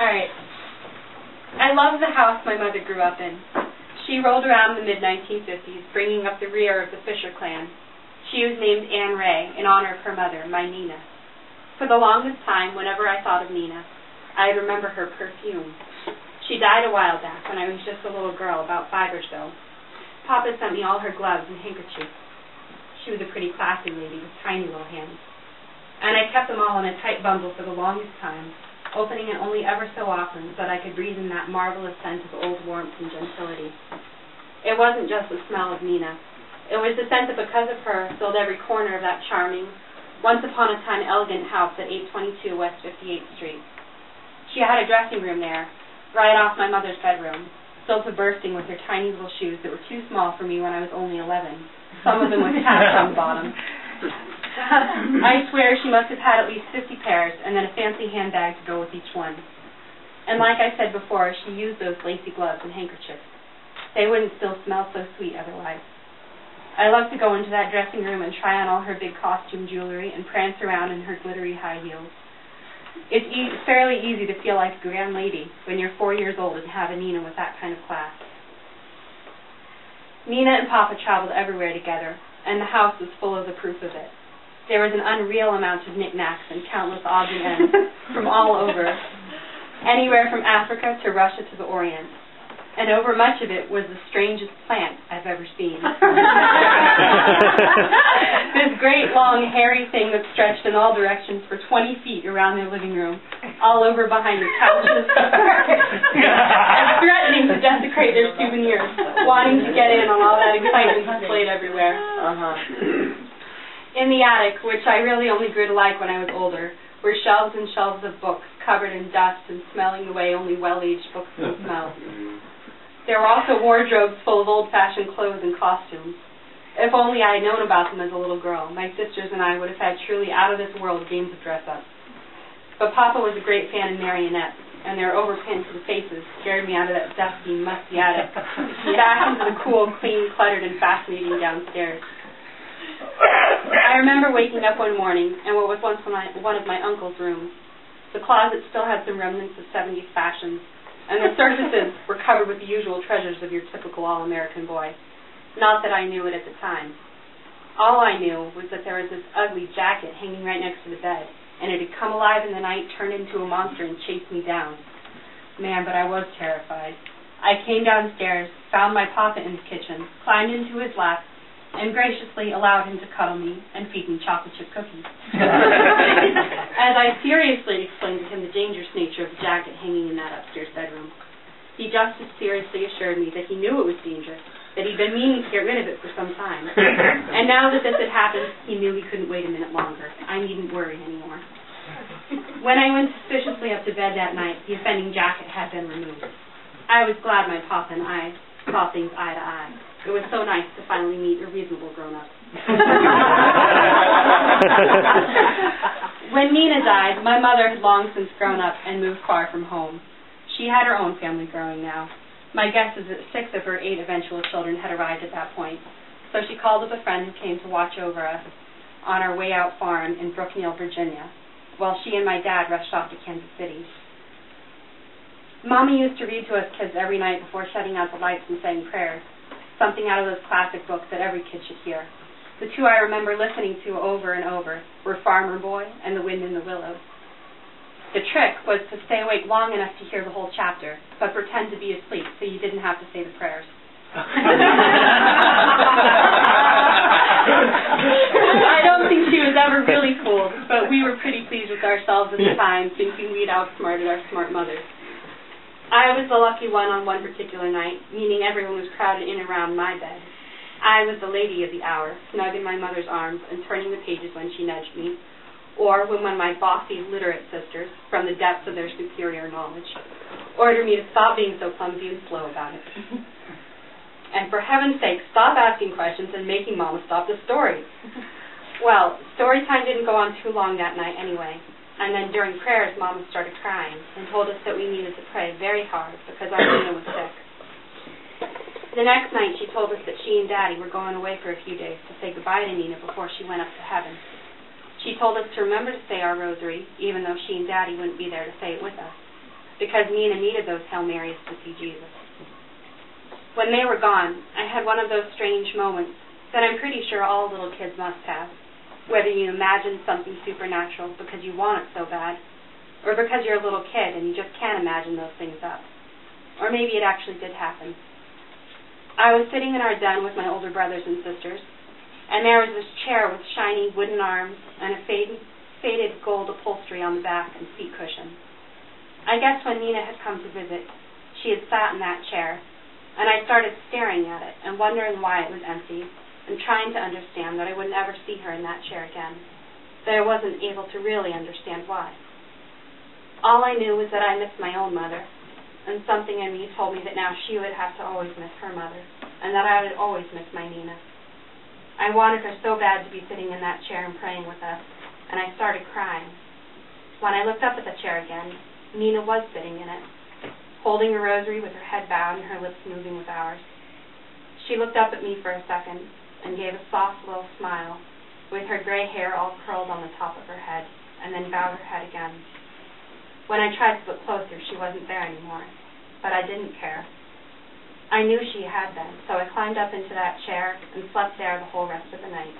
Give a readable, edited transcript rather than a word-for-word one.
Alright. I loved the house my mother grew up in. She rolled around in the mid-1950s, bringing up the rear of the Fisher clan. She was named Anne Ray in honor of her mother, my Nina. For the longest time, whenever I thought of Nina, I'd remember her perfume. She died a while back when I was just a little girl, about 5 or so. Papa sent me all her gloves and handkerchiefs. She was a pretty classy lady with tiny little hands. And I kept them all in a tight bundle for the longest time, opening it only ever so often so that I could breathe in that marvelous scent of old warmth and gentility. It wasn't just the smell of Nina. It was the scent that, because of her, filled every corner of that charming, once-upon-a-time elegant house at 822 West 58th Street. She had a dressing room there, right off my mother's bedroom, filled to bursting with her tiny little shoes that were too small for me when I was only 11, some of them with taps on the bottom. I swear she must have had at least 50 pairs, and then a fancy handbag to go with each one. And like I said before, she used those lacy gloves and handkerchiefs. They wouldn't still smell so sweet otherwise. I loved to go into that dressing room and try on all her big costume jewelry and prance around in her glittery high heels. It's fairly easy to feel like a grand lady when you're 4 years old and have a Nina with that kind of class. Nina and Papa traveled everywhere together, and the house was full of the proof of it. There was an unreal amount of knickknacks and countless odds and ends from all over, anywhere from Africa to Russia to the Orient. And over much of it was the strangest plant I've ever seen. This great, long, hairy thing that stretched in all directions for 20 feet around their living room, all over behind their couches, and threatening to desecrate their souvenirs, wanting to get in on all that excitement displayed everywhere. In the attic, which I really only grew to like when I was older, were shelves and shelves of books covered in dust and smelling the way only well-aged books can smell. There were also wardrobes full of old-fashioned clothes and costumes. If only I had known about them as a little girl, my sisters and I would have had truly out-of-this-world games of dress-up. But Papa was a great fan of marionettes, and their overpainted faces scared me out of that dusty, musty attic, back into the cool, clean, cluttered, and fascinating downstairs. I remember waking up one morning in what was once one of my uncle's rooms. The closet still had some remnants of 70s fashions, and the surfaces were covered with the usual treasures of your typical all-American boy. Not that I knew it at the time. All I knew was that there was this ugly jacket hanging right next to the bed, and it had come alive in the night, turned into a monster, and chased me down. Man, but I was terrified. I came downstairs, found my Papa in the kitchen, climbed into his lap, and graciously allowed him to cuddle me and feed me chocolate chip cookies. As I seriously explained to him the dangerous nature of the jacket hanging in that upstairs bedroom, he just as seriously assured me that he knew it was dangerous, that he'd been meaning to get rid of it for some time. And now that this had happened, he knew he couldn't wait a minute longer. I needn't worry anymore. When I went suspiciously up to bed that night, the offending jacket had been removed. I was glad my Papa and I saw things eye to eye. It was so nice to finally meet a reasonable grown-up. When Nina died, my mother had long since grown up and moved far from home. She had her own family growing now. My guess is that 6 of her 8 eventual children had arrived at that point, so she called up a friend who came to watch over us on our way out farm in Brookneal, Virginia, while she and my dad rushed off to Kansas City. Mommy used to read to us kids every night before shutting out the lights and saying prayers, something out of those classic books that every kid should hear. The 2 I remember listening to over and over were Farmer Boy and The Wind in the Willows. The trick was to stay awake long enough to hear the whole chapter, but pretend to be asleep so you didn't have to say the prayers. I don't think she was ever really fooled, but we were pretty pleased with ourselves at the time, thinking we'd outsmarted our smart mothers. I was the lucky one on one particular night, meaning everyone was crowded in and around my bed. I was the lady of the hour, snug in my mother's arms and turning the pages when she nudged me, or when one of my bossy, literate sisters, from the depths of their superior knowledge, ordered me to stop being so clumsy and slow about it. And for heaven's sake, stop asking questions and making Mama stop the story. Well, story time didn't go on too long that night anyway. And then during prayers, Mama started crying and told us that we needed to pray very hard because our Nina was sick. The next night, she told us that she and Daddy were going away for a few days to say goodbye to Nina before she went up to heaven. She told us to remember to say our rosary, even though she and Daddy wouldn't be there to say it with us. because Nina needed those Hail Marys to see Jesus. When they were gone, I had one of those strange moments that I'm pretty sure all little kids must have, whether you imagine something supernatural because you want it so bad, or because you're a little kid and you just can't imagine those things up. Or maybe it actually did happen. I was sitting in our den with my older brothers and sisters, and there was this chair with shiny wooden arms and a faded gold upholstery on the back and seat cushion. I guess when Nina had come to visit, she had sat in that chair, and I started staring at it and wondering why it was empty, and trying to understand that I would never see her in that chair again, that I wasn't able to really understand why. All I knew was that I missed my own mother, and something in me told me that now she would have to always miss her mother, and that I would always miss my Nina. I wanted her so bad to be sitting in that chair and praying with us, and I started crying. When I looked up at the chair again, Nina was sitting in it, holding a rosary with her head bowed and her lips moving with ours. She looked up at me for a second and gave a soft little smile, with her gray hair all curled on the top of her head, and then bowed her head again. When I tried to look closer, she wasn't there anymore, but I didn't care. I knew she had been, so I climbed up into that chair and slept there the whole rest of the night.